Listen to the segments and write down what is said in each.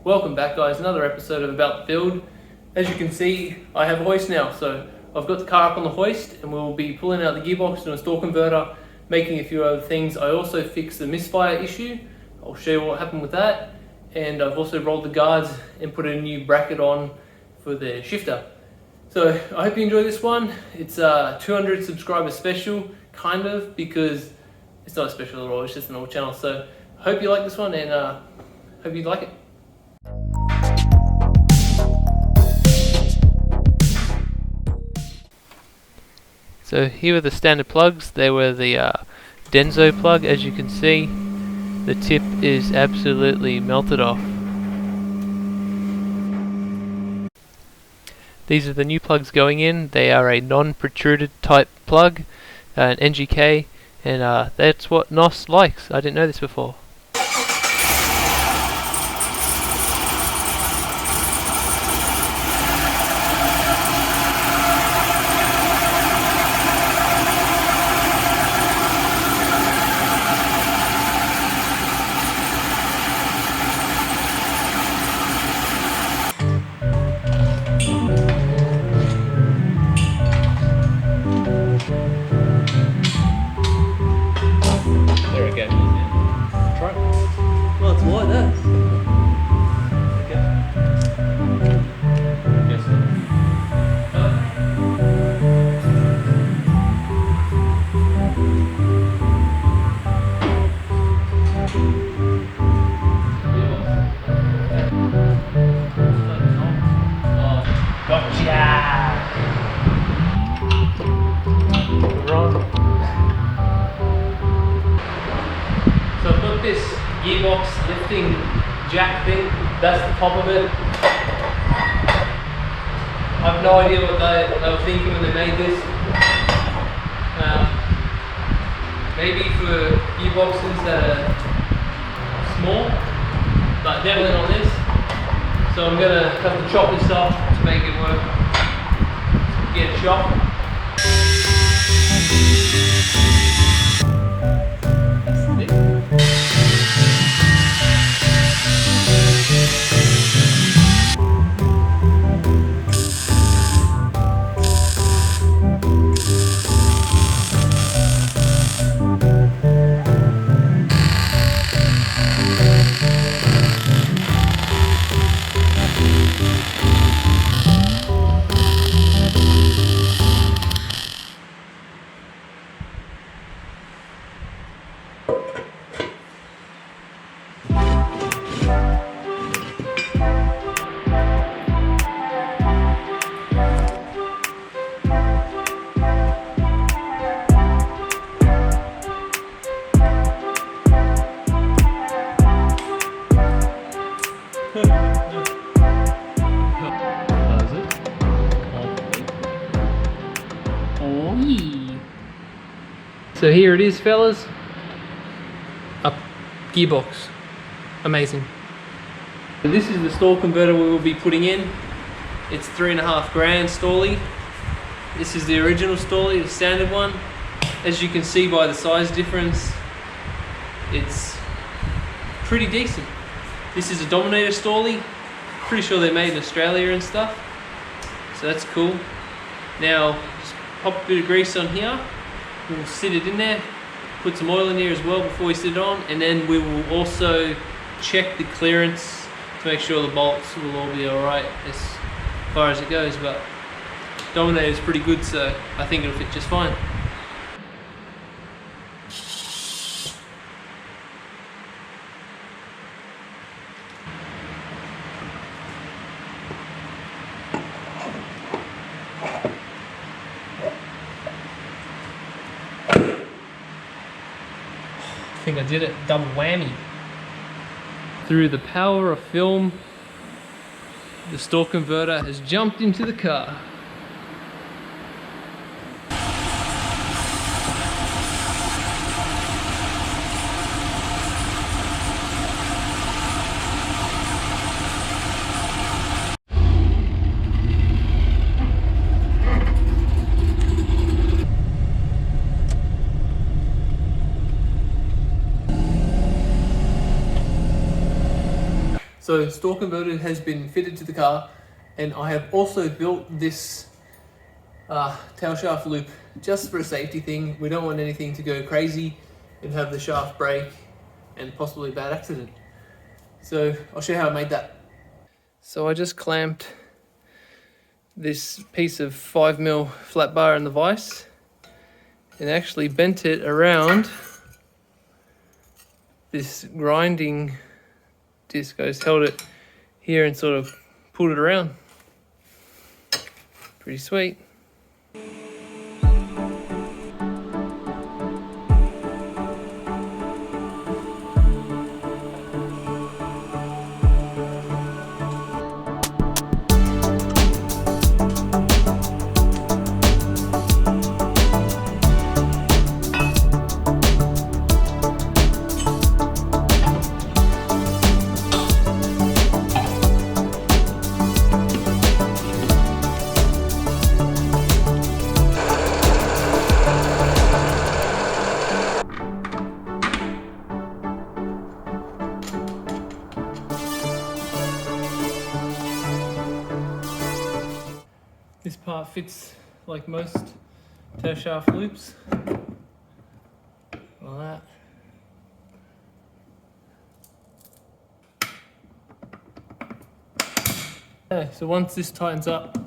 Welcome back, guys, another episode of About the Build. As you can see, I have a hoist now, so I've got the car up on the hoist and we'll be pulling out the gearbox, doing a store converter, making a few other things. I also fixed the misfire issue. I'll show you what happened with that. And I've also rolled the guards and put a new bracket on for the shifter. So I hope you enjoy this one. It's a 200 subscriber special, kind of, because it's not a special at all, it's just an old channel. So I hope you like this one and hope you like it. So here were the standard plugs. They were the Denso plug. As you can see, the tip is absolutely melted off. These are the new plugs going in. They are a non-protruded type plug, an NGK, and that's what NOS likes. I didn't know this before. There we go. Try it. Well, it's like this. Okay. Yes. Gotcha! Wrong. So I've got this gearbox lifting jack thing, that's the top of it. I have no idea what they were thinking when they made this. Maybe for gearboxes that are small, but definitely not this. So I'm going to have to chop this off to make it work. Get it chopped. So here it is, fellas. A gearbox. Amazing. So this is the stall converter we will be putting in. It's $3.5 grand stallie. This is the original stallie, the standard one. As you can see by the size difference, it's pretty decent. This is a Dominator stallie. Pretty sure they're made in Australia and stuff. So that's cool. Now, just pop a bit of grease on here. We'll sit it in there, put some oil in here as well before we sit it on, and then we will also check the clearance to make sure the bolts will all be alright as far as it goes. But Dominator is pretty good, so I think it'll fit just fine. I think I did it, double whammy. Through the power of film, the store converter has jumped into the car. So store converter has been fitted to the car, and I have also built this tail shaft loop just for a safety thing. We don't want anything to go crazy and have the shaft break and possibly a bad accident. So I'll show you how I made that. So I just clamped this piece of 5mm flat bar in the vise and actually bent it around this grinding disc. I just held it here and sort of pulled it around. Pretty sweet. This part fits like most tail shaft loops, like that. Okay, so once this tightens up,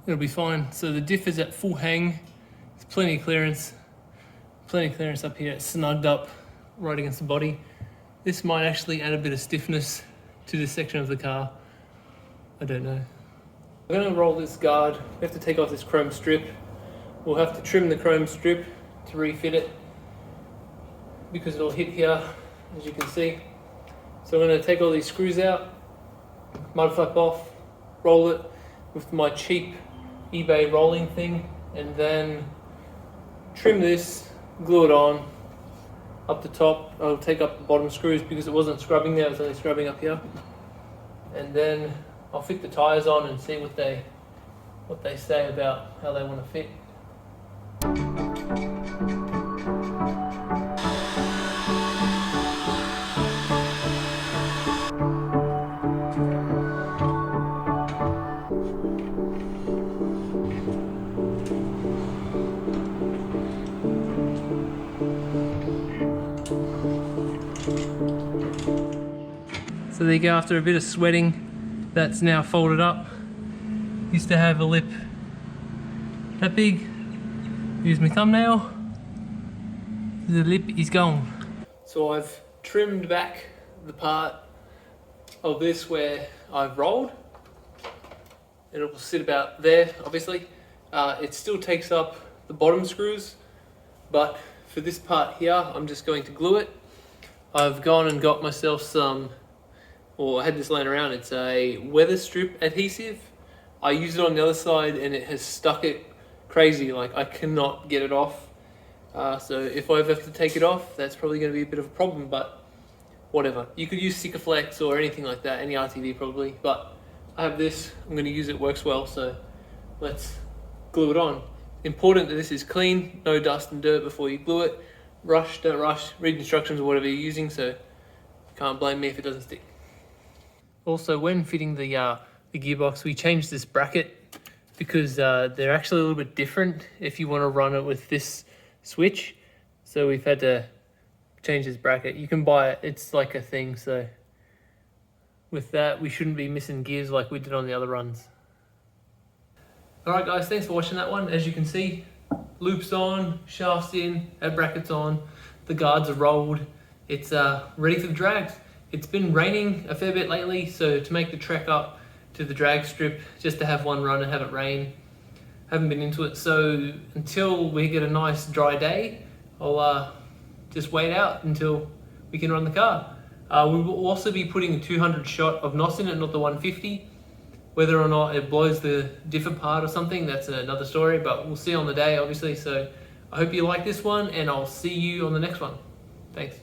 it'll be fine. So the diff is at full hang, there's plenty of clearance up here, it's snugged up right against the body. This might actually add a bit of stiffness to this section of the car, I don't know. I'm going to roll this guard. We have to take off this chrome strip. We'll have to trim the chrome strip to refit it because it'll hit here, as you can see. So I'm going to take all these screws out, mud flap off, roll it with my cheap eBay rolling thing, and then trim this, glue it on up the top. I'll take up the bottom screws because it wasn't scrubbing there, it was only scrubbing up here. And then I'll fit the tyres on and see what they say about how they want to fit. So there you go, after a bit of sweating, that's now folded up. Used to have a lip that big. Use my thumbnail. The lip is gone. So I've trimmed back the part of this where I've rolled. It will sit about there, obviously. It still takes up the bottom screws, but for this part here, I'm just going to glue it. I've gone and got myself some, or I had this laying around, it's a weather strip adhesive. I used it on the other side and it has stuck it crazy, like I cannot get it off. So if I ever have to take it off, that's probably going to be a bit of a problem, but whatever. You could use Sikaflex or anything like that, any RTV probably, but I have this, I'm going to use it, works well, so let's glue it on. Important that this is clean, no dust and dirt before you glue it. Rush, don't rush, read instructions or whatever you're using, so you can't blame me if it doesn't stick. Also, when fitting the gearbox, we changed this bracket because they're actually a little bit different if you want to run it with this switch. So we've had to change this bracket. You can buy it, it's like a thing, so with that we shouldn't be missing gears like we did on the other runs. Alright guys, thanks for watching that one. As you can see, loops on, shafts in, head brackets on, the guards are rolled, it's ready for the drags. It's been raining a fair bit lately, so to make the trek up to the drag strip, just to have one run and have it rain, haven't been into it. So until we get a nice dry day, I'll just wait out until we can run the car. We will also be putting a 200 shot of NOS in it, not the 150. Whether or not it blows the diff apart or something, that's another story, but we'll see on the day obviously. So I hope you like this one and I'll see you on the next one. Thanks.